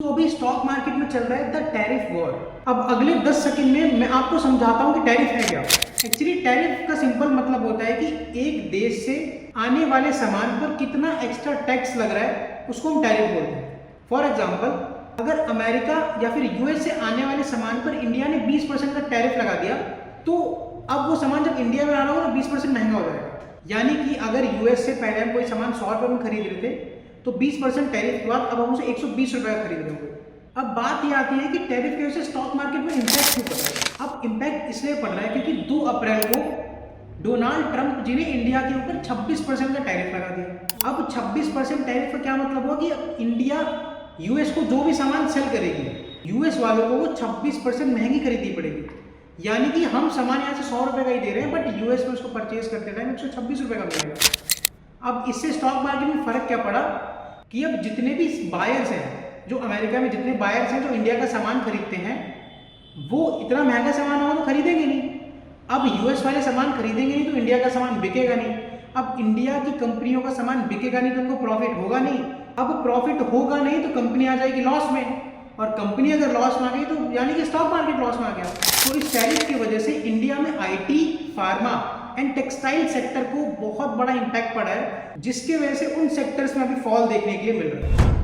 तो अभी stock market में चल रहा है द टैरिफ वॉर। अब अगले 10 सेकंड में मैं आपको समझाता हूं कि टैरिफ है क्या। एक्चुअली टैरिफ का सिंपल मतलब होता है कि एक देश से आने वाले सामान पर कितना एक्स्ट्रा टैक्स लग रहा है, उसको हम टैरिफ बोलते हैं। फॉर एग्जाम्पल, अगर अमेरिका या फिर यूएस से आने वाले सामान पर इंडिया ने 20% का टैरिफ लगा दिया, तो अब वो सामान जब इंडिया में आ रहा हो तो 20% महंगा हो जाएगा। यानी कि अगर यूएस से पहले हम कोई सामान 100 रुपये में खरीद रहे थे, तो 20% टैरिफ के बाद अब हम उसे 120 रुपये का खरीद रहे होंगे। अब बात ये आती है कि टैरिफ की वजह से स्टॉक मार्केट में इंपैक्ट क्यों पड़ रहा है। अब इंपैक्ट इसलिए पड़ रहा है क्योंकि 2 अप्रैल को डोनाल्ड ट्रंप जी ने इंडिया के ऊपर 26% का टैरिफ लगा दिया। अब 26% टैरिफ का क्या मतलब हुआ कि इंडिया यूएस को जो भी सामान सेल करेगी, यूएस वालों को वो 26% महंगी खरीदनी पड़ेगी। यानी कि हम सामान यहाँ से 100 रुपये का ही दे रहे हैं, बट यूएस में उसको परचेज करते टाइम 126 रुपये का मिलेगा। अब इससे स्टॉक मार्केट में फर्क क्या पड़ा कि अब जितने भी बायर्स हैं, जो अमेरिका में जितने बायर्स हैं जो इंडिया का सामान खरीदते हैं, वो इतना महंगा सामान होगा तो खरीदेंगे नहीं। अब यूएस वाले सामान खरीदेंगे नहीं तो इंडिया का सामान बिकेगा नहीं। अब इंडिया की कंपनियों का सामान बिकेगा नहीं तो उनको प्रॉफिट होगा नहीं। अब प्रॉफिट होगा नहीं तो कंपनी आ जाएगी लॉस में, और कंपनी अगर लॉस में आ गई तो यानी कि स्टॉक मार्केट लॉस में आ गया। तो इस टैरिफ की वजह से इंडिया में IT, pharma and textile sector को बहुत बड़ा इंपैक्ट पड़ा है, जिसके वजह से उन सेक्टर्स में अभी फॉल देखने के लिए मिल रहा है।